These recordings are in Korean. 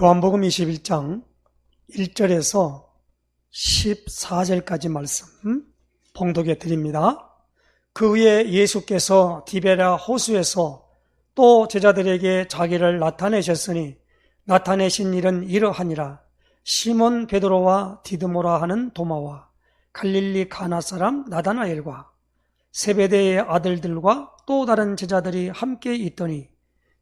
요한복음 21장 1절에서 14절까지 말씀 봉독해 드립니다. 그 후에 예수께서 디베랴 호수에서 또 제자들에게 자기를 나타내셨으니 나타내신 일은 이러하니라. 시몬 베드로와 디드모라 하는 도마와 갈릴리 가나 사람 나다나엘과 세베대의 아들들과 또 다른 제자들이 함께 있더니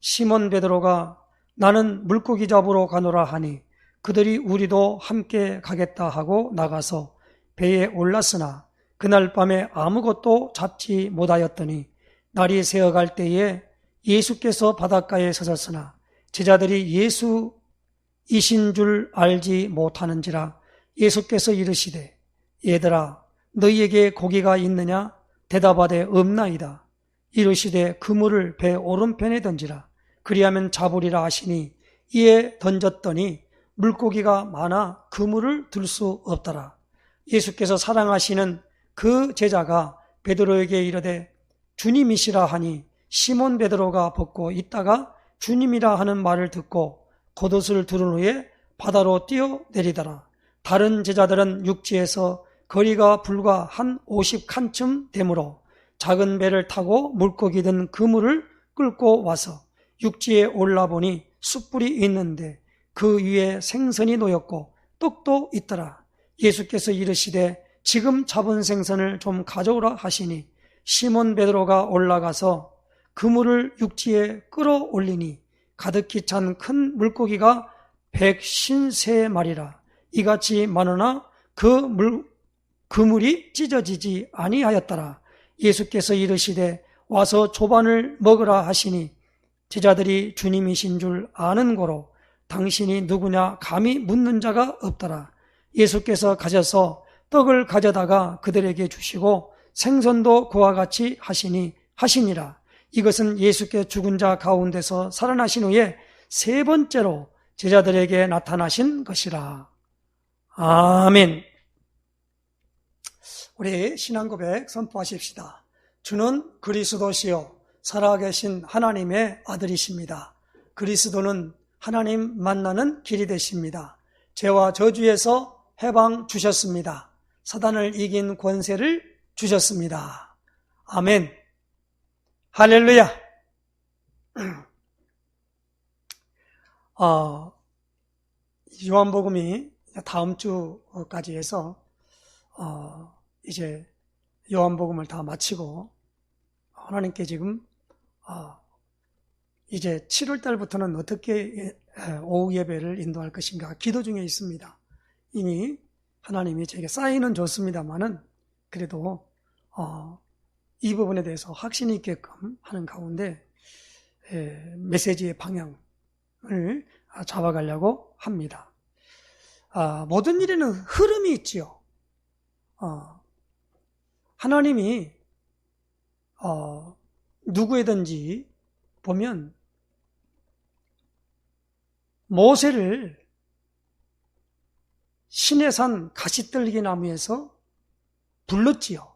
시몬 베드로가 나는 물고기 잡으러 가노라 하니 그들이 우리도 함께 가겠다 하고 나가서 배에 올랐으나 그날 밤에 아무것도 잡지 못하였더니 날이 새어갈 때에 예수께서 바닷가에 서셨으나 제자들이 예수이신 줄 알지 못하는지라. 예수께서 이르시되 얘들아 너희에게 고기가 있느냐? 대답하되 없나이다. 이르시되 그물을 배 오른편에 던지라. 그리하면 잡으리라 하시니 이에 던졌더니 물고기가 많아 그물을 들 수 없더라. 예수께서 사랑하시는 그 제자가 베드로에게 이르되 주님이시라 하니 시몬 베드로가 벗고 있다가 주님이라 하는 말을 듣고 겉옷을 두른 후에 바다로 뛰어내리더라. 다른 제자들은 육지에서 거리가 불과 한 50칸쯤 되므로 작은 배를 타고 물고기 든 그물을 끌고 와서 육지에 올라보니 숯불이 있는데 그 위에 생선이 놓였고 떡도 있더라. 예수께서 이르시되 지금 잡은 생선을 좀 가져오라 하시니 시몬 베드로가 올라가서 그물을 육지에 끌어올리니 가득히 찬 큰 물고기가 153마리라. 이같이 많으나 그물이 찢어지지 아니하였더라. 예수께서 이르시되 와서 조반을 먹으라 하시니 제자들이 주님이신 줄 아는 고로 당신이 누구냐 감히 묻는 자가 없더라. 예수께서 가셔서 떡을 가져다가 그들에게 주시고 생선도 그와 같이 하시니라. 이것은 예수께 죽은 자 가운데서 살아나신 후에 세 번째로 제자들에게 나타나신 것이라. 아멘. 우리 신앙 고백 선포하십시다. 주는 그리스도시요 살아계신 하나님의 아들이십니다. 그리스도는 하나님 만나는 길이 되십니다. 죄와 저주에서 해방 주셨습니다. 사단을 이긴 권세를 주셨습니다. 아멘. 할렐루야. 요한복음이 다음 주까지 해서 이제 요한복음을 다 마치고 하나님께 지금 이제 7월 달부터는 어떻게 오후 예배를 인도할 것인가 기도 중에 있습니다. 이미 하나님이 제게 사인은 줬습니다만은 그래도 이 부분에 대해서 확신이 있게끔 하는 가운데 메시지의 방향을 잡아가려고 합니다. 모든 일에는 흐름이 있지요. 하나님이 누구에든지 보면 모세를 시내산 가시떨기 나무에서 불렀지요.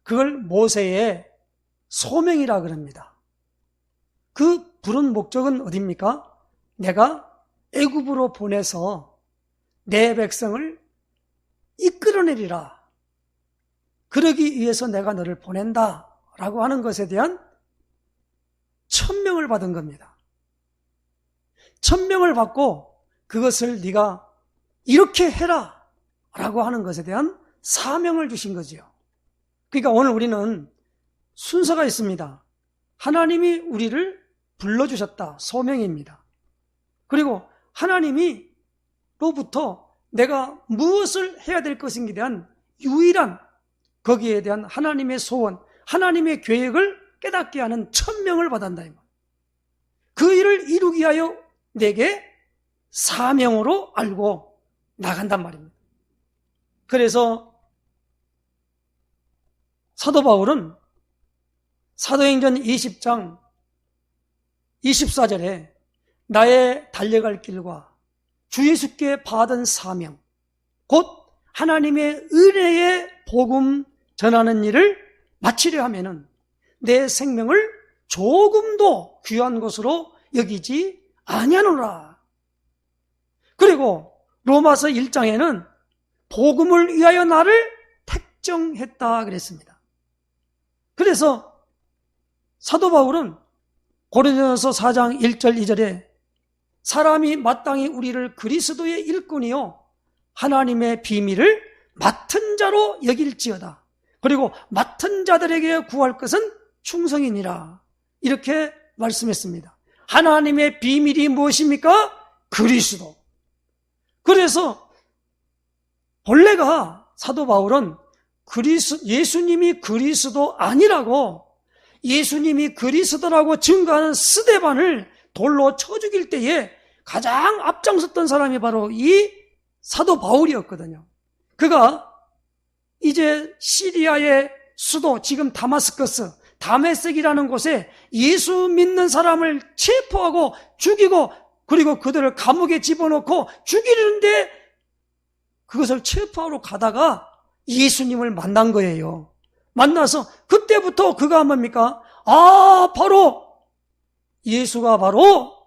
그걸 모세의 소명이라 그럽니다. 그 부른 목적은 어디입니까? 내가 애굽으로 보내서 내 백성을 이끌어내리라. 그러기 위해서 내가 너를 보낸다 라고 하는 것에 대한 천명을 받은 겁니다. 천명을 받고 그것을 네가 이렇게 해라 라고 하는 것에 대한 사명을 주신 거지요. 그러니까 오늘 우리는 순서가 있습니다. 하나님이 우리를 불러주셨다. 소명입니다. 그리고 하나님이로부터 내가 무엇을 해야 될 것인지에 대한 유일한 거기에 대한 하나님의 소원, 하나님의 계획을 깨닫게 하는 천명을 받았다. 그 일을 이루기 위하여 내게 사명으로 알고 나간단 말입니다. 그래서 사도 바울은 사도행전 20장 24절에 나의 달려갈 길과 주 예수께 받은 사명, 곧 하나님의 은혜의 복음 전하는 일을 마치려 하면은 내 생명을 조금도 귀한 것으로 여기지 아니하노라. 그리고 로마서 1장에는 복음을 위하여 나를 택정했다 그랬습니다. 그래서 사도 바울은 고린도전서 4장 1절 2절에 사람이 마땅히 우리를 그리스도의 일꾼이요 하나님의 비밀을 맡은 자로 여길지어다. 그리고 맡은 자들에게 구할 것은 충성이니라. 이렇게 말씀했습니다. 하나님의 비밀이 무엇입니까? 그리스도. 그래서 본래가 사도 바울은 예수님이 그리스도 아니라고, 예수님이 그리스도라고 증거하는 스데반을 돌로 쳐 죽일 때에 가장 앞장섰던 사람이 바로 이 사도 바울이었거든요. 그가 이제 시리아의 수도, 지금 다마스커스, 다메섹이라는 곳에 예수 믿는 사람을 체포하고 죽이고, 그리고 그들을 감옥에 집어넣고 죽이는데 그것을 체포하러 가다가 예수님을 만난 거예요. 만나서 그때부터 그가 뭡니까? 바로 예수가 바로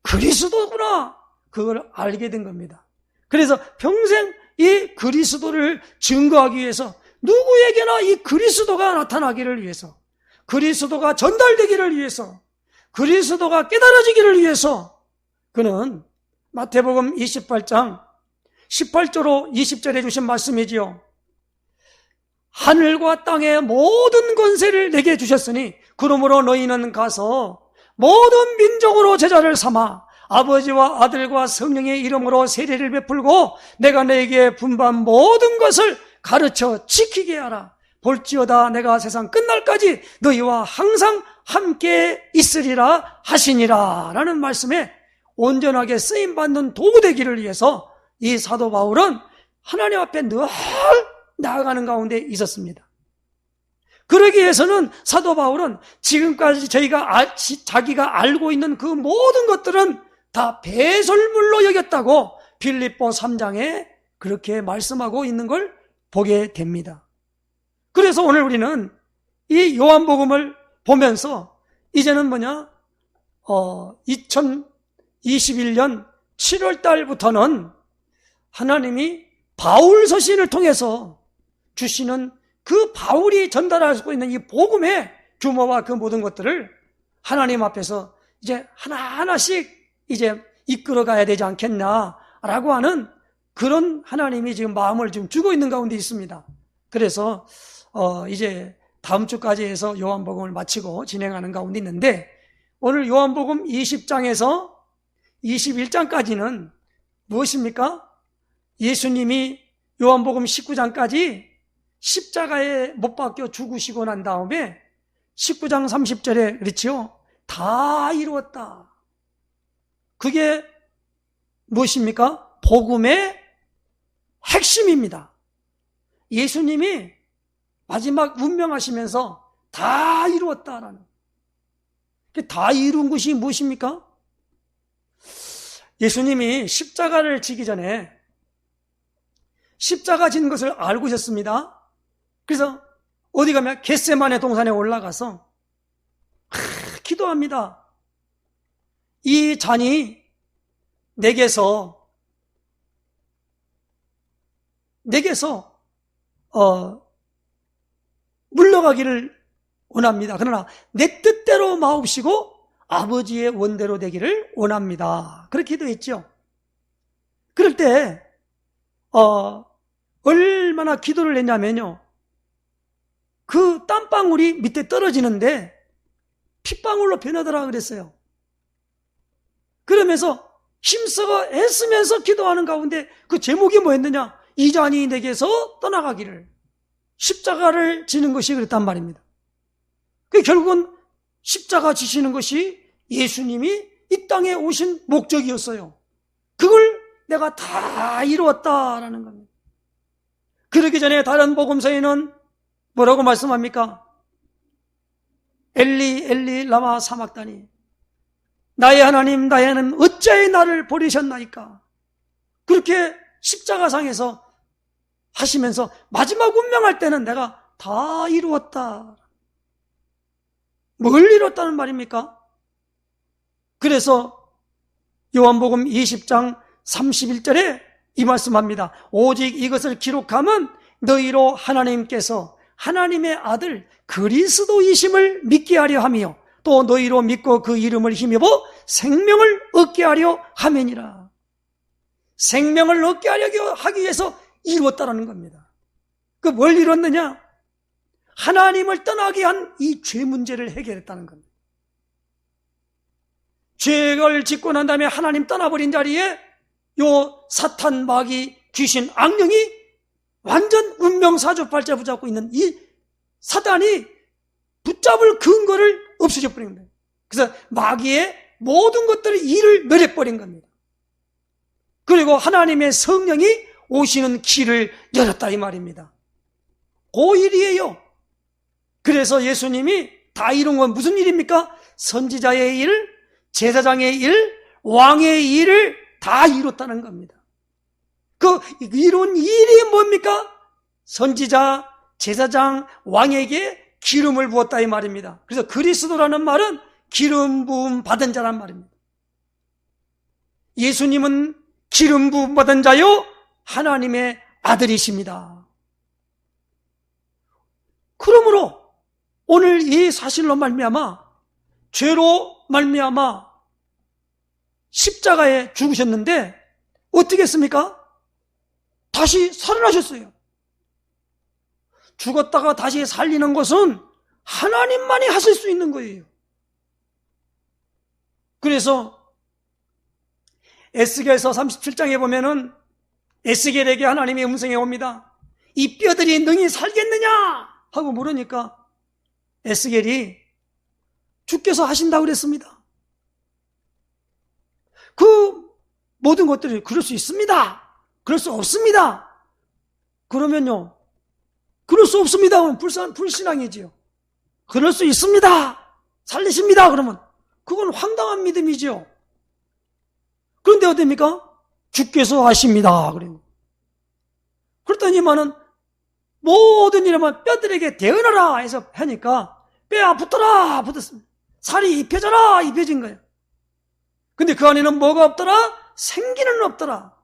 그리스도구나. 그걸 알게 된 겁니다. 그래서 평생 이 그리스도를 증거하기 위해서, 누구에게나 이 그리스도가 나타나기를 위해서, 그리스도가 전달되기를 위해서, 그리스도가 깨달아지기를 위해서 그는 마태복음 28장 18절로 20절에 주신 말씀이지요. 하늘과 땅의 모든 권세를 내게 주셨으니 그러므로 너희는 가서 모든 민족으로 제자를 삼아 아버지와 아들과 성령의 이름으로 세례를 베풀고 내가 너에게 분부한 모든 것을 가르쳐 지키게 하라. 볼지어다 내가 세상 끝날까지 너희와 항상 함께 있으리라 하시니라 라는 말씀에 온전하게 쓰임받는 도구 되기를 위해서 이 사도 바울은 하나님 앞에 늘 나아가는 가운데 있었습니다. 그러기 위해서는 사도 바울은 지금까지 자기가 알고 있는 그 모든 것들은 다 배설물로 여겼다고 빌립보 3장에 그렇게 말씀하고 있는 걸 보게 됩니다. 그래서 오늘 우리는 이 요한복음을 보면서 이제는 2021년 7월 달부터는 하나님이 바울 서신을 통해서 주시는 그 바울이 전달하고 있는 이 복음의 규모와 그 모든 것들을 하나님 앞에서 이제 하나하나씩 이제 이끌어 가야 되지 않겠냐라고 하는 그런 하나님이 지금 마음을 지금 주고 있는 가운데 있습니다. 그래서 이제 다음 주까지 해서 요한복음을 마치고 진행하는 가운데 있는데, 오늘 요한복음 20장에서 21장까지는 무엇입니까? 예수님이 요한복음 19장까지 십자가에 못 박혀 죽으시고 난 다음에 19장 30절에 그렇지요? 다 이루었다. 그게 무엇입니까? 복음의 핵심입니다. 예수님이 마지막 운명하시면서 다 이루었다라는, 다 이룬 것이 무엇입니까? 예수님이 십자가를 지기 전에 십자가 진 것을 알고 있었습니다. 그래서 어디 가면 겟세마네 동산에 올라가서 기도합니다. 이 잔이 내게서 물러가기를 원합니다. 그러나 내 뜻대로 마옵시고 아버지의 원대로 되기를 원합니다. 그렇게 기도했죠. 그럴 때 얼마나 기도를 했냐면요, 그 땀방울이 밑에 떨어지는데 핏방울로 변하더라 그랬어요. 그러면서 힘써 애쓰면서 기도하는 가운데 그 제목이 뭐였느냐? 이 잔이 내게서 떠나가기를, 십자가를 지는 것이 그랬단 말입니다. 그 결국은 십자가 지시는 것이 예수님이 이 땅에 오신 목적이었어요. 그걸 내가 다 이루었다라는 겁니다. 그러기 전에 다른 복음서에는 뭐라고 말씀합니까? 엘리 엘리 라마 사막다니, 나의 하나님 나의 하나님 어찌하여 나를 버리셨나이까. 그렇게 십자가상에서 하시면서 마지막 운명할 때는 내가 다 이루었다. 뭘 이뤘다는 말입니까? 그래서 요한복음 20장 31절에 이 말씀합니다. 오직 이것을 기록함은 너희로 하나님께서 하나님의 아들 그리스도이심을 믿게 하려 하며 또 너희로 믿고 그 이름을 힘입어 생명을 얻게 하려 함이니라. 생명을 얻게 하기 위해서 이루었다라는 겁니다. 그 뭘 이뤘느냐? 하나님을 떠나게 한 이 죄 문제를 해결했다는 겁니다. 죄를 짓고 난 다음에 하나님 떠나버린 자리에 요 사탄, 마귀, 귀신, 악령이 완전 운명사주팔자 붙잡고 있는 이 사단이 붙잡을 근거를 없어져 버린 겁니다. 그래서 마귀의 모든 것들의 일을 멸해버린 겁니다. 그리고 하나님의 성령이 오시는 길을 열었다 이 말입니다. 그 일이에요. 그래서 예수님이 다 이룬 건 무슨 일입니까? 선지자의 일, 제사장의 일, 왕의 일을 다 이뤘다는 겁니다. 그 이룬 일이 뭡니까? 선지자, 제사장, 왕에게 기름을 부었다 이 말입니다. 그래서 그리스도라는 말은 기름 부음 받은 자란 말입니다. 예수님은 기름 부음 받은 자요 하나님의 아들이십니다. 그러므로 오늘 이 사실로 말미암아 죄로 말미암아 십자가에 죽으셨는데 어떻게 했습니까? 다시 살아나셨어요. 죽었다가 다시 살리는 것은 하나님만이 하실 수 있는 거예요. 그래서 에스겔서 37장에 보면은 에스겔에게 하나님의 음성이 옵니다. 이 뼈들이 능히 살겠느냐? 하고 물으니까 에스겔이 주께서 하신다고 그랬습니다. 그 모든 것들이 그럴 수 있습니다. 그럴 수 없습니다. 그러면요. 그럴 수 없습니다. 그러면 불신앙이지요. 그럴 수 있습니다. 살리십니다. 그러면 그건 황당한 믿음이지요. 그런데 어떻습니까? 주께서 하십니다. 그래요. 그랬더니만은 모든 일에만 뼈들에게 대언하라 해서 하니까 뼈야 붙어라 붙었습니다. 살이 입혀져라 입혀진 거예요. 근데 그 안에는 뭐가 없더라? 생기는 없더라.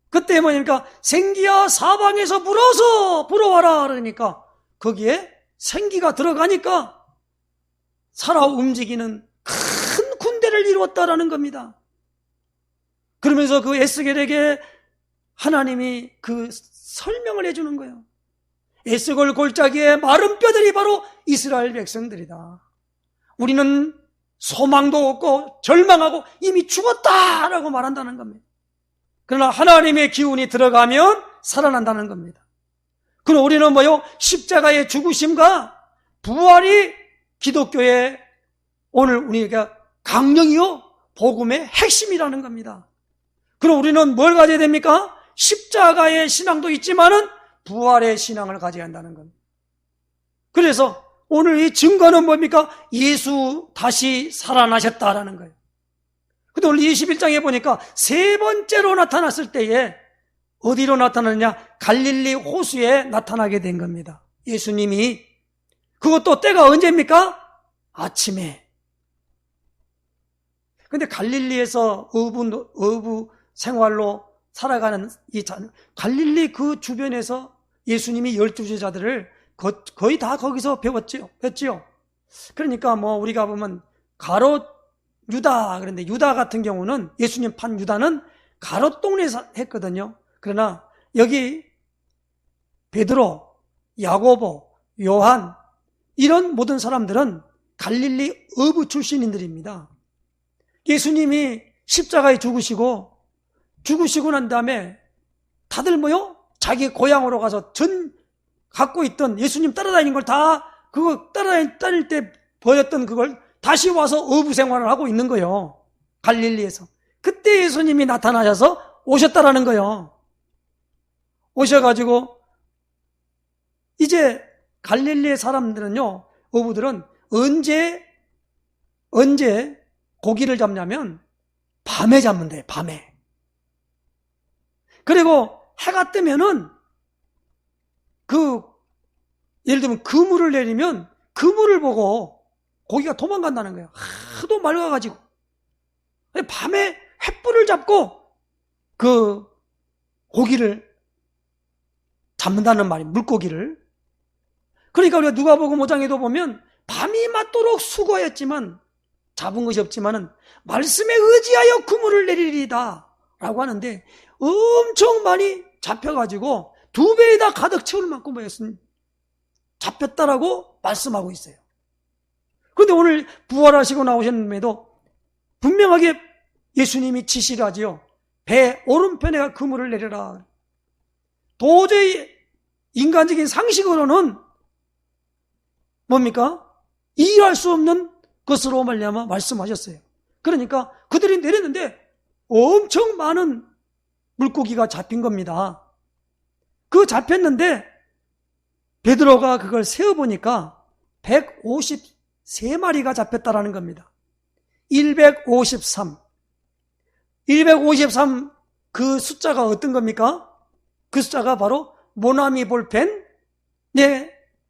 그때 뭐니까 생기야 사방에서 불어와라 그러니까 거기에 생기가 들어가니까 살아 움직이는 큰 군대를 이루었다라는 겁니다. 그러면서 그 에스겔에게 하나님이 그 설명을 해주는 거예요. 에스겔 골짜기에 마른 뼈들이 바로 이스라엘 백성들이다. 우리는 소망도 없고 절망하고 이미 죽었다라고 말한다는 겁니다. 그러나 하나님의 기운이 들어가면 살아난다는 겁니다. 그럼 우리는 뭐요? 십자가의 죽으심과 부활이 기독교의 오늘 우리가 강령이요 복음의 핵심이라는 겁니다. 그럼 우리는 뭘 가져야 됩니까? 십자가의 신앙도 있지만은 부활의 신앙을 가져야 한다는 겁니다. 그래서 오늘 이 증거는 뭡니까? 예수 다시 살아나셨다라는 거예요. 근데 오늘 21장에 보니까 세 번째로 나타났을 때에 어디로 나타나느냐? 갈릴리 호수에 나타나게 된 겁니다. 예수님이. 그것도 때가 언제입니까? 아침에. 근데 갈릴리에서 어부 생활로 살아가는 이 갈릴리 그 주변에서 예수님이 12제자들을 거의 다 거기서 배웠지요. 그러니까 뭐 우리가 보면 가롯 유다 그런데 유다 같은 경우는 예수님 판 유다는 가롯 동네에서 했거든요. 그러나 여기 베드로, 야고보, 요한 이런 모든 사람들은 갈릴리 어부 출신인들입니다. 예수님이 십자가에 죽으시고 난 다음에 다들 뭐요? 자기 고향으로 가서 갖고 있던 예수님 따라다니는 걸 다 그거 따라다닐 때 보였던 그걸 다시 와서 어부 생활을 하고 있는 거예요. 갈릴리에서. 그때 예수님이 나타나셔서 오셨다라는 거예요. 오셔가지고 이제 갈릴리의 사람들은요, 어부들은 언제 고기를 잡냐면 밤에 잡는데 밤에. 그리고 해가 뜨면은 예를 들면 그물을 내리면 그물을 보고 고기가 도망간다는 거예요. 하도 맑아가지고. 밤에 횃불을 잡고 그 고기를 잡는다는 말이 물고기를. 그러니까 우리가 누가복음 5장에도 보면 밤이 맞도록 수고했지만 잡은 것이 없지만은 말씀에 의지하여 그물을 내리리다 라고 하는데 엄청 많이 잡혀가지고 2배에다 가득 채울 만큼 잡혔다라고 말씀하고 있어요. 그런데 오늘 부활하시고 나오셨는데도 분명하게 예수님이 지시를 하지요. 배 오른편에 그물을 내려라. 도저히 인간적인 상식으로는 뭡니까? 이해할 수 없는 것으로 말미암아 말씀하셨어요. 그러니까 그들이 내렸는데 엄청 많은 물고기가 잡힌 겁니다. 그 잡혔는데 베드로가 그걸 세어보니까 153마리가 잡혔다라는 겁니다. 153 그 숫자가 어떤 겁니까? 그 숫자가 바로 모나미 볼펜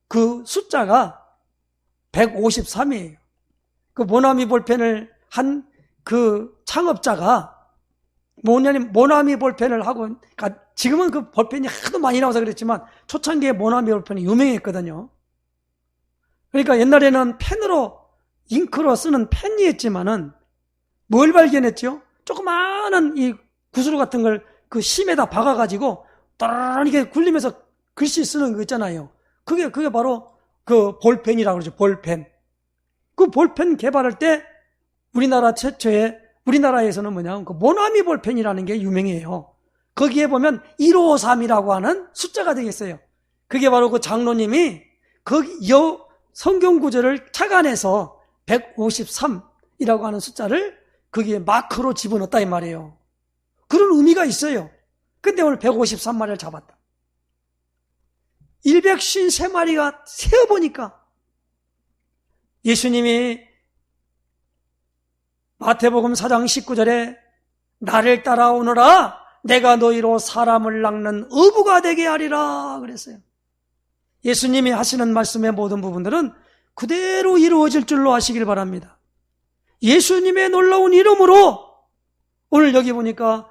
그 숫자가 153이에요. 그 모나미 볼펜을 한 그 창업자가 모나미 볼펜을 하고, 그러니까 지금은 그 볼펜이 하도 많이 나와서 그랬지만 초창기에 모나미 볼펜이 유명했거든요. 그러니까 옛날에는 펜으로 잉크로 쓰는 펜이었지만은 뭘 발견했죠? 조그마한 이 구슬 같은 걸 그 심에다 박아가지고 따라란 이렇게 굴리면서 글씨 쓰는 거 있잖아요. 그게 바로 그 볼펜이라고 그러죠. 볼펜. 그 볼펜 개발할 때 우리나라 최초의 우리나라에서는 뭐냐면 그 모나미 볼펜이라는 게 유명해요. 거기에 보면 153이라고 하는 숫자가 되겠어요. 그게 바로 그 장로님이 거기 성경 구절을 착안해서 153이라고 하는 숫자를 거기에 마크로 집어넣었다 이 말이에요. 그런 의미가 있어요. 근데 오늘 153마리를 잡았다. 153마리가 세어보니까 예수님이 마태복음 4장 19절에 나를 따라오너라 내가 너희로 사람을 낚는 어부가 되게 하리라 그랬어요. 예수님이 하시는 말씀의 모든 부분들은 그대로 이루어질 줄로 하시길 바랍니다. 예수님의 놀라운 이름으로 오늘 여기 보니까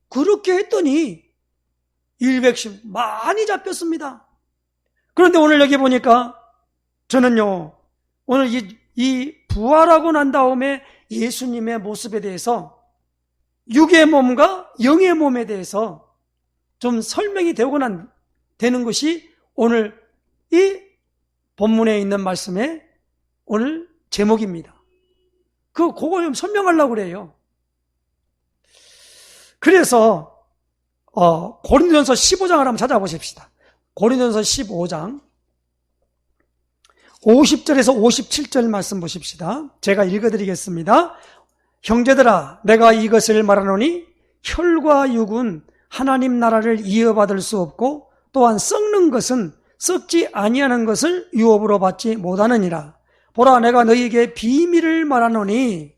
그렇게 했더니 110 많이 잡혔습니다. 그런데 오늘 여기 보니까 저는요 오늘 이 부활하고 난 다음에 예수님의 모습에 대해서 육의 몸과 영의 몸에 대해서 좀 설명이 되는 것이 오늘 이 본문에 있는 말씀의 오늘 제목입니다. 그걸 좀 설명하려고 그래요. 그래서 고린도전서 15장을 한번 찾아보십시다. 고린도전서 15장 50절에서 57절 말씀 보십시다. 제가 읽어드리겠습니다. 형제들아 내가 이것을 말하노니 혈과 육은 하나님 나라를 이어받을 수 없고 또한 썩는 것은 썩지 아니하는 것을 유업으로 받지 못하느니라. 보라 내가 너희에게 비밀을 말하노니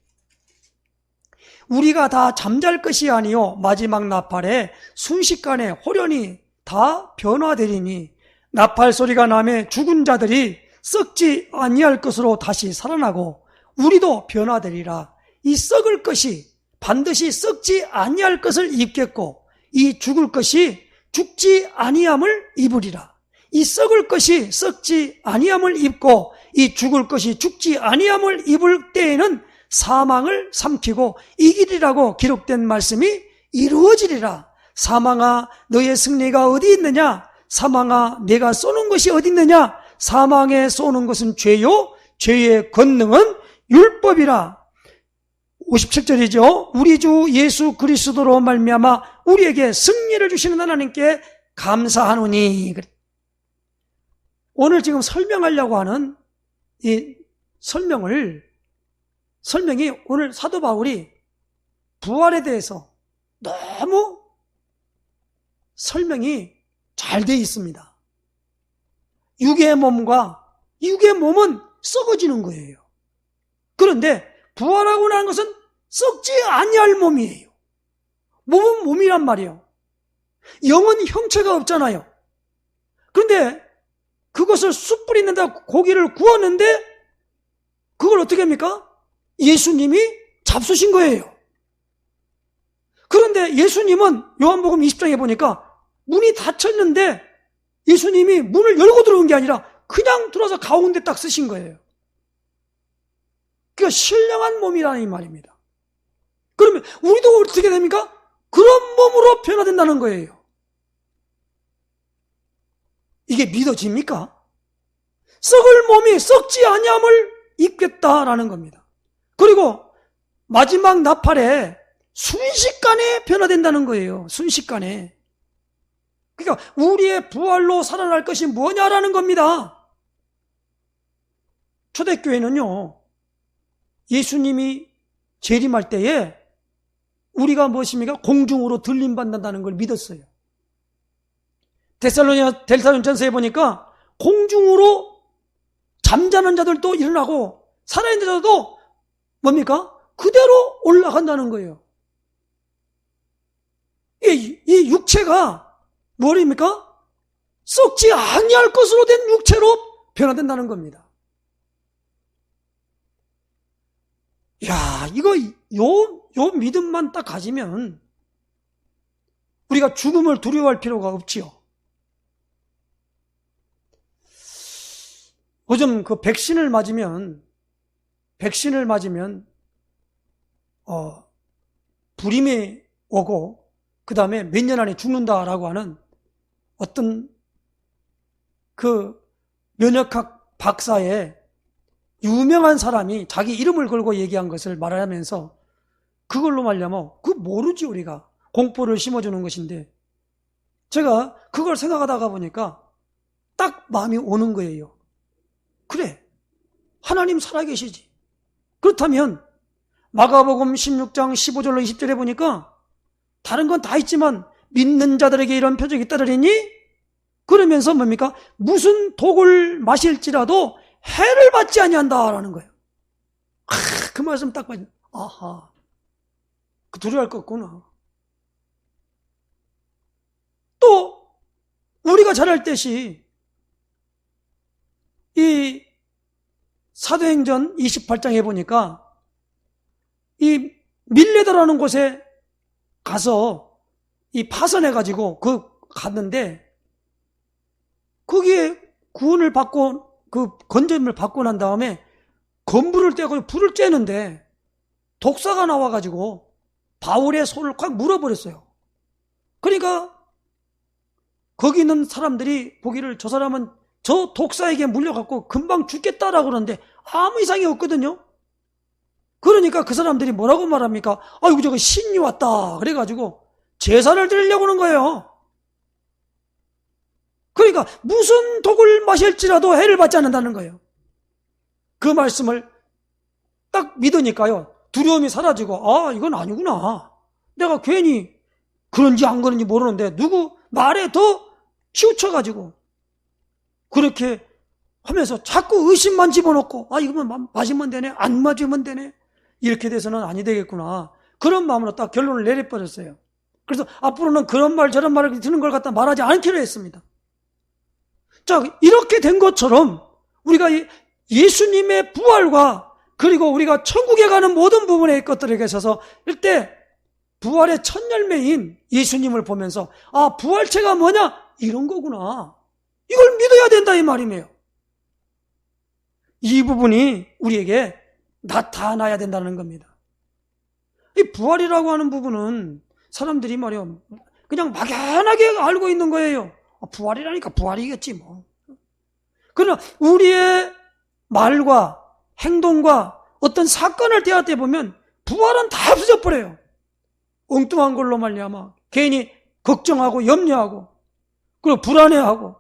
우리가 다 잠잘 것이 아니요 마지막 나팔에 순식간에 호련히 다 변화되리니 나팔 소리가 나매 죽은 자들이 썩지 아니할 것으로 다시 살아나고 우리도 변화되리라. 이 썩을 것이 반드시 썩지 아니할 것을 입겠고 이 죽을 것이 죽지 아니함을 입으리라. 이 썩을 것이 썩지 아니함을 입고 이 죽을 것이 죽지 아니함을 입을 때에는 사망을 삼키고 이기리라고 기록된 말씀이 이루어지리라. 사망아 너의 승리가 어디 있느냐? 사망아 내가 쏘는 것이 어디 있느냐? 사망에 쏘는 것은 죄요 죄의 권능은 율법이라. 57절이죠. 우리 주 예수 그리스도로 말미암아 우리에게 승리를 주시는 하나님께 감사하노니. 오늘 지금 설명하려고 하는 이 설명이 오늘 사도 바울이 부활에 대해서 너무 설명이 잘 되어 있습니다. 육의 몸은 썩어지는 거예요. 그런데 부활하고 난 것은 썩지 아니할 몸이에요. 몸은 몸이란 말이에요. 영은 형체가 없잖아요. 그런데 그것을 숯 뿌리는다 고기를 구웠는데 그걸 어떻게 합니까? 예수님이 잡수신 거예요. 그런데 그런데 예수님은 요한복음 20장에 보니까 문이 닫혔는데 예수님이 문을 열고 들어온 게 아니라 그냥 들어와서 가운데 딱 쓰신 거예요. 그러니까 신령한 몸이라는 이 말입니다. 그러면 우리도 어떻게 됩니까? 그런 몸으로 변화된다는 거예요. 이게 믿어집니까? 썩을 몸이 썩지 아니함을 입겠다라는 겁니다. 그리고 마지막 나팔에 순식간에 변화된다는 거예요. 순식간에. 그러니까 우리의 부활로 살아날 것이 뭐냐라는 겁니다. 초대교회는요, 예수님이 재림할 때에 우리가 무엇입니까? 공중으로 들림받는다는 걸 믿었어요. 데살로니가전서에 보니까 공중으로 잠자는 자들도 일어나고 살아있는 자들도 뭡니까? 그대로 올라간다는 거예요. 이 육체가 뭐입니까? 썩지 아니할 것으로 된 육체로 변화된다는 겁니다. 야, 요 믿음만 딱 가지면 우리가 죽음을 두려워할 필요가 없지요. 요즘 그 백신을 맞으면 불임이 오고 그 다음에 몇 년 안에 죽는다라고 하는 어떤 그 면역학 박사의 유명한 사람이 자기 이름을 걸고 얘기한 것을 말하면서 그걸로 말려면 모르지 우리가 공포를 심어주는 것인데 제가 그걸 생각하다가 보니까 딱 마음이 오는 거예요. 그래, 하나님 살아계시지. 그렇다면 마가복음 16장 15절로 20절에 보니까 다른 건 다 있지만 믿는 자들에게 이런 표적이 있다더니 그러면서 뭡니까? 무슨 독을 마실지라도 해를 받지 아니한다라는 거예요. 그 말씀 딱 봐요. 아하, 그 두려워할 것 같구나. 또 우리가 잘 알듯이 이 사도행전 28장에 보니까 이 밀레다라는 곳에 가서 이 파선해가지고 갔는데 거기에 구원을 받고 그 건전을 받고 난 다음에 건불을 떼고 불을 쬐는데 독사가 나와가지고 바울의 손을 꽉 물어버렸어요. 그러니까 거기 있는 사람들이 보기를 저 사람은 저 독사에게 물려갖고 금방 죽겠다라고 그러는데 아무 이상이 없거든요. 그러니까 그 사람들이 뭐라고 말합니까? 아이고 저거 신이 왔다 그래가지고 제사를 드리려고 하는 거예요. 그러니까 무슨 독을 마실지라도 해를 받지 않는다는 거예요. 그 말씀을 딱 믿으니까요 두려움이 사라지고 이건 아니구나. 내가 괜히 그런지 안 그런지 모르는데 누구 말에 더 치우쳐가지고 그렇게 하면서 자꾸 의심만 집어넣고 이거만 맞으면 되네 안 맞으면 되네 이렇게 돼서는 아니 되겠구나. 그런 마음으로 딱 결론을 내려버렸어요. 그래서 앞으로는 그런 말 저런 말을 듣는 걸 갖다 말하지 않기로 했습니다. 자, 이렇게 된 것처럼 우리가 예수님의 부활과 그리고 우리가 천국에 가는 모든 부분의 것들에 있어서 일대 부활의 첫 열매인 예수님을 보면서 부활체가 뭐냐? 이런 거구나. 이걸 믿어야 된다 이 말이에요. 이 부분이 우리에게 나타나야 된다는 겁니다. 이 부활이라고 하는 부분은 사람들이 말이요 그냥 막연하게 알고 있는 거예요. 부활이라니까 부활이겠지 뭐. 그러나 우리의 말과 행동과 어떤 사건을 대할 때 보면 부활은 다 없어져 버려요. 엉뚱한 걸로 말미암아 괜히 걱정하고 염려하고 그리고 불안해하고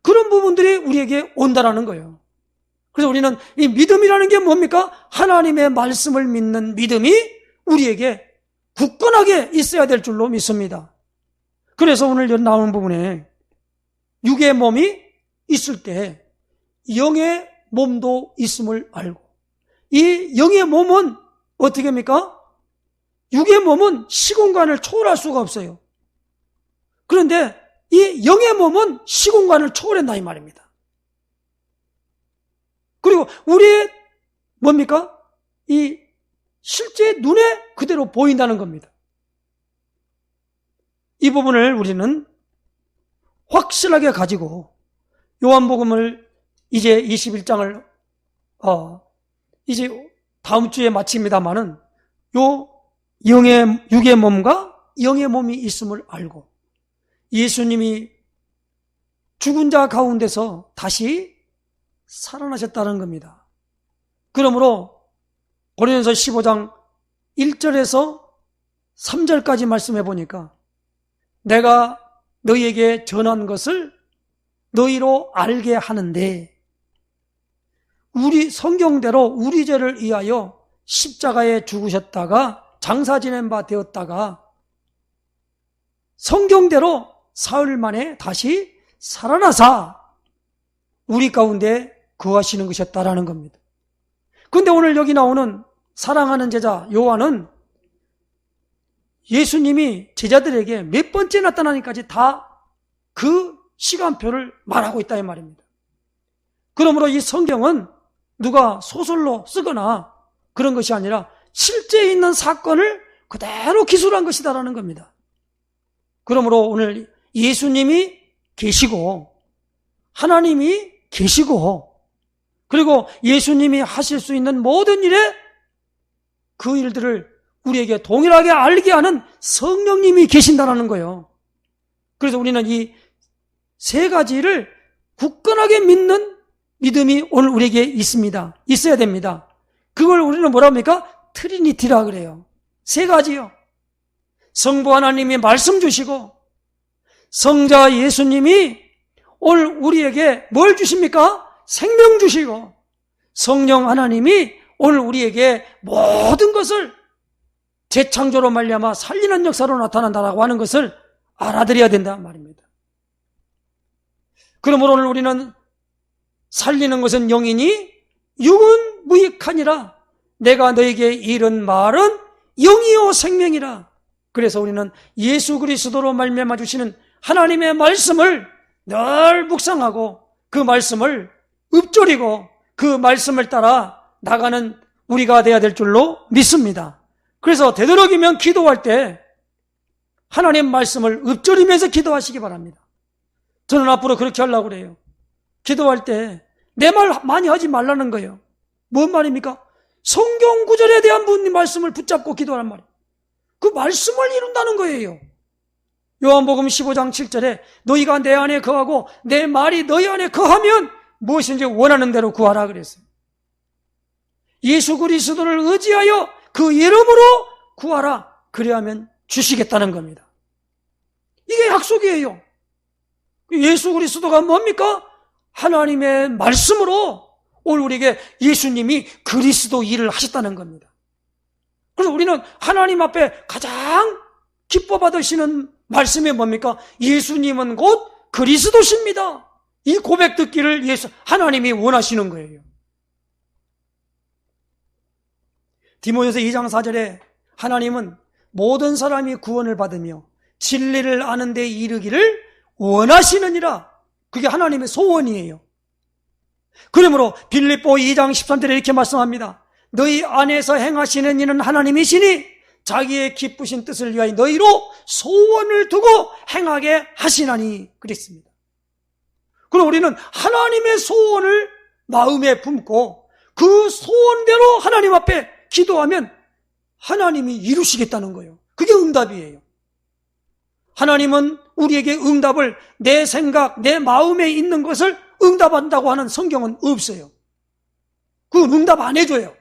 그런 부분들이 우리에게 온다라는 거예요. 그래서 우리는 이 믿음이라는 게 뭡니까? 하나님의 말씀을 믿는 믿음이 우리에게 굳건하게 있어야 될 줄로 믿습니다. 그래서 오늘 나오는 부분에 육의 몸이 있을 때 영의 몸도 있음을 알고 이 영의 몸은 어떻게 합니까? 육의 몸은 시공간을 초월할 수가 없어요. 그런데 이 영의 몸은 시공간을 초월한다 이 말입니다. 그리고 우리의 뭡니까? 이 실제 눈에 그대로 보인다는 겁니다. 이 부분을 우리는 확실하게 가지고 요한복음을 이제 21장을 이제 다음 주에 마칩니다마는 요 육의 몸과 영의 몸이 있음을 알고 예수님이 죽은 자 가운데서 다시 살아나셨다는 겁니다. 그러므로 고린도서 15장 1절에서 3절까지 말씀해 보니까 내가 너희에게 전한 것을 너희로 알게 하는데 우리 성경대로 우리 죄를 위하여 십자가에 죽으셨다가 장사 지낸 바 되었다가 성경대로 사흘 만에 다시 살아나사 우리 가운데 거하시는 것이었다라는 겁니다. 그런데 오늘 여기 나오는 사랑하는 제자 요한은 예수님이 제자들에게 몇 번째 나타나니까지 다 그 시간표를 말하고 있다 이 말입니다. 그러므로 이 성경은 누가 소설로 쓰거나 그런 것이 아니라 실제 있는 사건을 그대로 기술한 것이다라는 겁니다. 그러므로 오늘 예수님이 계시고 하나님이 계시고 그리고 예수님이 하실 수 있는 모든 일에 그 일들을 우리에게 동일하게 알게 하는 성령님이 계신다는 거예요. 그래서 우리는 이 세 가지를 굳건하게 믿는 믿음이 오늘 우리에게 있습니다. 있어야 됩니다. 그걸 우리는 뭐라 합니까? 트리니티라 그래요. 세 가지요. 성부 하나님이 말씀 주시고 성자 예수님이 오늘 우리에게 뭘 주십니까? 생명 주시고 성령 하나님이 오늘 우리에게 모든 것을 재창조로 말미암아 살리는 역사로 나타난다라고 하는 것을 알아들어야 된다는 말입니다. 그러므로 오늘 우리는 살리는 것은 영이니 육은 무익하니라 내가 너에게 이른 말은 영이요 생명이라. 그래서 우리는 예수 그리스도로 말미암아 주시는 하나님의 말씀을 늘 묵상하고 그 말씀을 읊조리고 그 말씀을 따라 나가는 우리가 되어야 될 줄로 믿습니다. 그래서 되도록이면 기도할 때 하나님 말씀을 읊조리면서 기도하시기 바랍니다. 저는 앞으로 그렇게 하려고 그래요. 기도할 때 내 말 많이 하지 말라는 거예요. 뭔 말입니까? 성경 구절에 대한 말씀을 붙잡고 기도하란 말이에요. 그 말씀을 이룬다는 거예요. 요한복음 15장 7절에 너희가 내 안에 거하고 내 말이 너희 안에 거하면 무엇인지 원하는 대로 구하라 그랬어요. 예수 그리스도를 의지하여 그 이름으로 구하라. 그래야만 주시겠다는 겁니다. 이게 약속이에요. 예수 그리스도가 뭡니까? 하나님의 말씀으로 오늘 우리에게 예수님이 그리스도 일을 하셨다는 겁니다. 그래서 우리는 하나님 앞에 가장 기뻐 받으시는 말씀이 뭡니까? 예수님은 곧 그리스도십니다. 이 고백 듣기를 하나님이 원하시는 거예요. 디모데후서 2장 4절에 하나님은 모든 사람이 구원을 받으며 진리를 아는 데 이르기를 원하시느니라. 그게 하나님의 소원이에요. 그러므로 빌립보 2장 13절에 이렇게 말씀합니다. 너희 안에서 행하시는 이는 하나님이시니 자기의 기쁘신 뜻을 위하여 너희로 소원을 두고 행하게 하시나니 그랬습니다. 그럼 우리는 하나님의 소원을 마음에 품고 그 소원대로 하나님 앞에 기도하면 하나님이 이루시겠다는 거예요. 그게 응답이에요. 하나님은 우리에게 응답을 내 생각, 내 마음에 있는 것을 응답한다고 하는 성경은 없어요. 그건 응답 안 해줘요.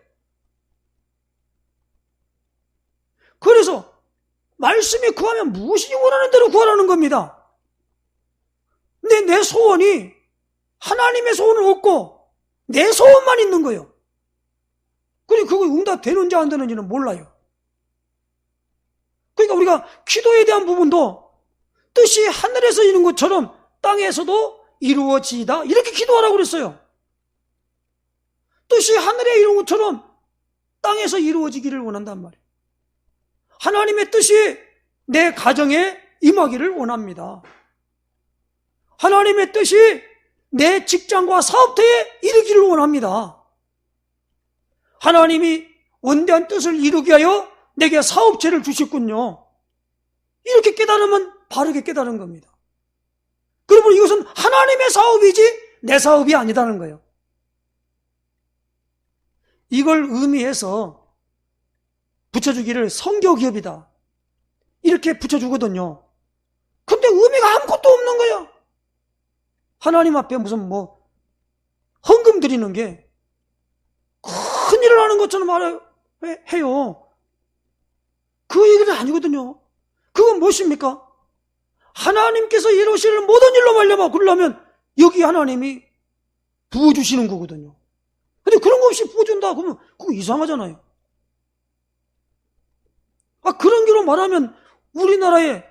그래서 말씀이 구하면 무엇이든지 원하는 대로 구하라는 겁니다. 근데 내 소원이 하나님의 소원을 얻고 내 소원만 있는 거예요. 그리고 그거 응답되는지 안 되는지는 몰라요. 그러니까 우리가 기도에 대한 부분도 뜻이 하늘에서 이루는 것처럼 땅에서도 이루어지다 이렇게 기도하라고 그랬어요. 뜻이 하늘에 이루는 것처럼 땅에서 이루어지기를 원한단 말이에요. 하나님의 뜻이 내 가정에 임하기를 원합니다. 하나님의 뜻이 내 직장과 사업터에 이루기를 원합니다. 하나님이 원대한 뜻을 이루게 하여 내게 사업체를 주셨군요. 이렇게 깨닫 깨달으면 바르게 깨달은 겁니다. 그러면 이것은 하나님의 사업이지 내 사업이 아니다는 거예요. 이걸 의미해서 붙여주기를 성교기업이다 이렇게 붙여주거든요. 근데 의미가 아무것도 없는 거예요. 하나님 앞에 무슨 헌금 드리는 게 큰일을 하는 것처럼 해요. 그 얘기는 아니거든요. 그건 무엇입니까? 하나님께서 이루실 모든 일로 말려면 그러려면 여기 하나님이 부어주시는 거거든요. 근데 그런 거 없이 부어준다 그러면 그거 이상하잖아요. 그런 기로 말하면 우리나라에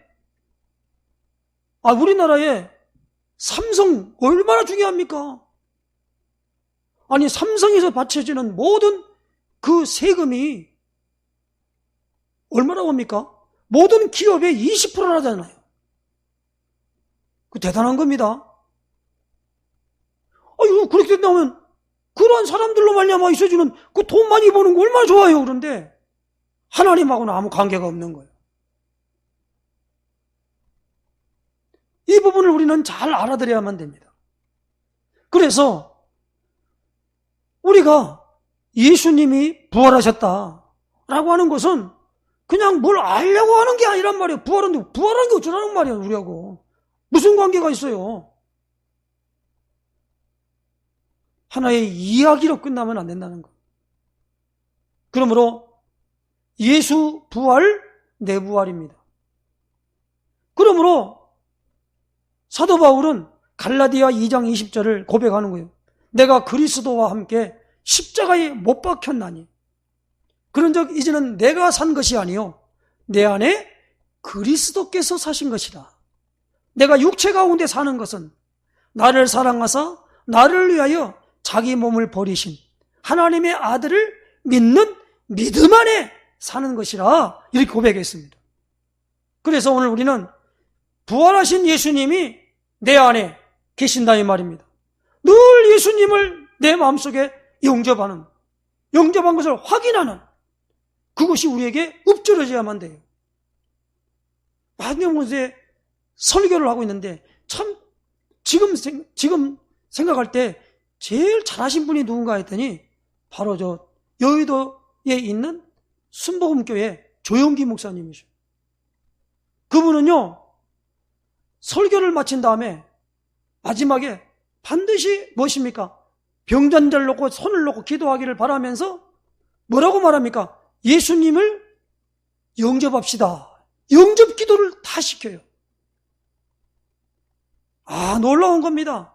삼성 얼마나 중요합니까? 아니 삼성에서 바쳐지는 모든 그 세금이 얼마라고 합니까? 모든 기업의 20%라잖아요. 그 대단한 겁니다. 그렇게 된다면 그러한 사람들로 말미암아 있어주는 그 돈 많이 버는 거 얼마나 좋아요. 그런데 하나님하고는 아무 관계가 없는 거예요. 이 부분을 우리는 잘 알아들여야만 됩니다. 그래서 우리가 예수님이 부활하셨다라고 하는 것은 그냥 뭘 알려고 하는 게 아니란 말이에요. 부활하는 게 어쩌라는 말이에요, 우리하고. 무슨 관계가 있어요? 하나의 이야기로 끝나면 안 된다는 거. 그러므로 예수 부활, 내 부활입니다. 그러므로 사도 바울은 갈라디아 2장 20절을 고백하는 거예요. 내가 그리스도와 함께 십자가에 못 박혔나니 그런즉 이제는 내가 산 것이 아니요 내 안에 그리스도께서 사신 것이다. 내가 육체 가운데 사는 것은 나를 사랑하사 나를 위하여 자기 몸을 버리신 하나님의 아들을 믿는 믿음 안에 사는 것이라 이렇게 고백했습니다. 그래서 오늘 우리는 부활하신 예수님이 내 안에 계신다 이 말입니다. 늘 예수님을 내 마음속에 영접한 것을 확인하는 그것이 우리에게 읊조려져야만 돼요. 환경문제 설교를 하고 있는데 참 지금 생각할 때 제일 잘하신 분이 누군가 했더니 바로 저 여의도에 있는 순복음교회 조영기 목사님이죠. 그분은요 설교를 마친 다음에 마지막에 반드시 무엇입니까? 병잔자를 놓고 손을 놓고 기도하기를 바라면서 뭐라고 말합니까? 예수님을 영접합시다. 영접 기도를 다 시켜요. 놀라운 겁니다.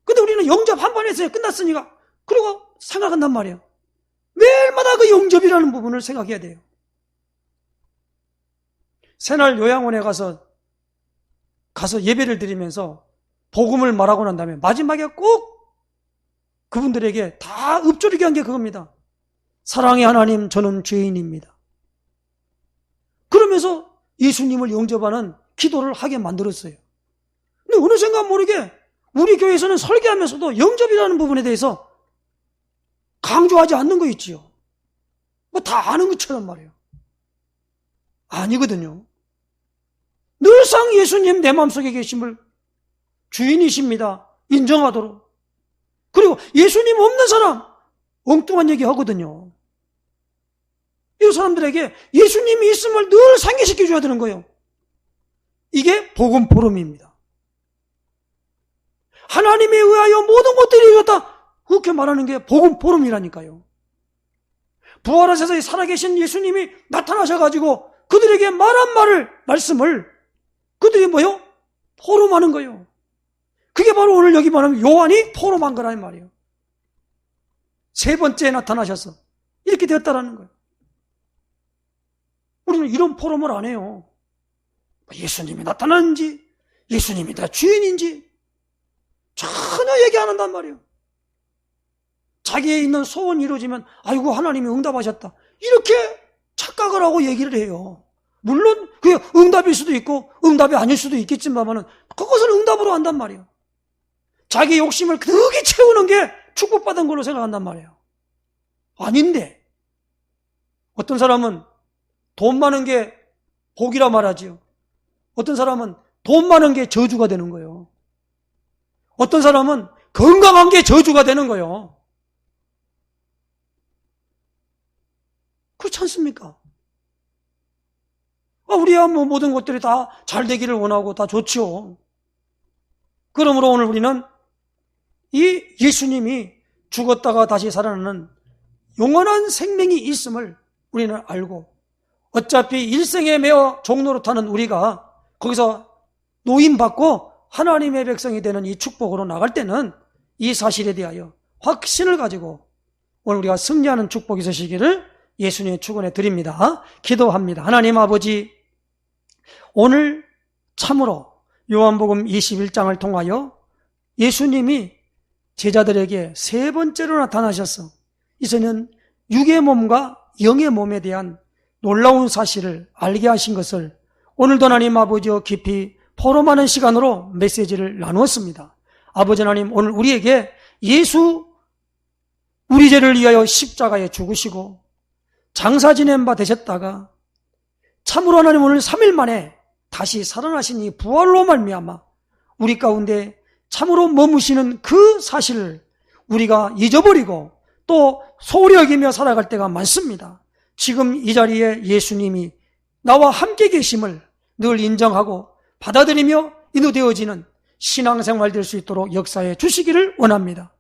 근데 우리는 영접 한 번 했어요. 끝났으니까. 그리고 생각한단 말이에요. 매일마다 그 영접이라는 부분을 생각해야 돼요. 새날 요양원에 가서 예배를 드리면서 복음을 말하고 난 다음에 마지막에 꼭 그분들에게 다 읊조리게 한 게 그겁니다. 사랑의 하나님, 저는 죄인입니다. 그러면서 예수님을 영접하는 기도를 하게 만들었어요. 근데 어느샌가 모르게 우리 교회에서는 설교하면서도 영접이라는 부분에 대해서 강조하지 않는 거 있지요. 다 아는 것처럼 말이에요. 아니거든요. 늘상 예수님 내 마음속에 계심을 주인이십니다. 인정하도록. 그리고 예수님 없는 사람 엉뚱한 얘기 하거든요. 이 사람들에게 예수님이 있음을 늘 상기시켜줘야 되는 거예요. 이게 복음 포럼입니다. 하나님에 의하여 모든 것들이 이루어졌다. 그렇게 말하는 게 복음 포럼이라니까요. 부활하셔서 살아계신 예수님이 나타나셔가지고 그들에게 말한 말씀을 그들이 포럼하는 거예요. 그게 바로 오늘 여기 말하면 요한이 포럼한 거라는 말이에요. 세 번째 나타나셔서 이렇게 되었다라는 거예요. 우리는 이런 포럼을 안 해요. 예수님이 나타났는지 예수님이 다 주인인지 전혀 얘기 안 한단 말이에요. 자기에 있는 소원이 이루어지면 아이고 하나님이 응답하셨다 이렇게 착각을 하고 얘기를 해요. 물론 그게 응답일 수도 있고 응답이 아닐 수도 있겠지만은 그것을 응답으로 한단 말이에요. 자기 욕심을 그렇게 채우는 게 축복받은 걸로 생각한단 말이에요. 아닌데 어떤 사람은 돈 많은 게 복이라 말하지요. 어떤 사람은 돈 많은 게 저주가 되는 거예요. 어떤 사람은 건강한 게 저주가 되는 거예요. 그렇지 않습니까? 우리야 뭐 모든 것들이 다 잘 되기를 원하고 다 좋지요. 그러므로 오늘 우리는 이 예수님이 죽었다가 다시 살아나는 영원한 생명이 있음을 우리는 알고, 어차피 일생에 매어 종노릇하는 우리가 거기서 노임받고 하나님의 백성이 되는 이 축복으로 나갈 때는 이 사실에 대하여 확신을 가지고 오늘 우리가 승리하는 축복이 있으시기를 예수님의 축원해 드립니다. 기도합니다. 하나님 아버지, 오늘 참으로 요한복음 21장을 통하여 예수님이 제자들에게 세 번째로 나타나셔서 이제는 육의 몸과 영의 몸에 대한 놀라운 사실을 알게 하신 것을 오늘도 하나님 아버지와 깊이 포럼하는 시간으로 메시지를 나누었습니다. 아버지 하나님, 오늘 우리에게 예수 우리 죄를 위하여 십자가에 죽으시고 장사 지낸 바 되셨다가 참으로 하나님 오늘 3일 만에 다시 살아나신 이 부활로 말미암아 우리 가운데 참으로 머무시는 그 사실을 우리가 잊어버리고 또 소홀히 여기며 살아갈 때가 많습니다. 지금 이 자리에 예수님이 나와 함께 계심을 늘 인정하고 받아들이며 인도되어지는 신앙생활 될 수 있도록 역사해 주시기를 원합니다.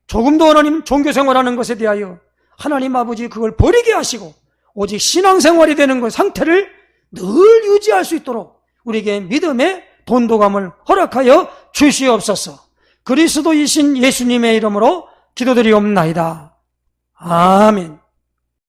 조금 더 하나님 종교생활하는 것에 대하여 하나님 아버지 그걸 버리게 하시고 오직 신앙생활이 되는 그 상태를 늘 유지할 수 있도록 우리에게 믿음의 돈도감을 허락하여 주시옵소서. 그리스도이신 예수님의 이름으로 기도드리옵나이다. 아멘.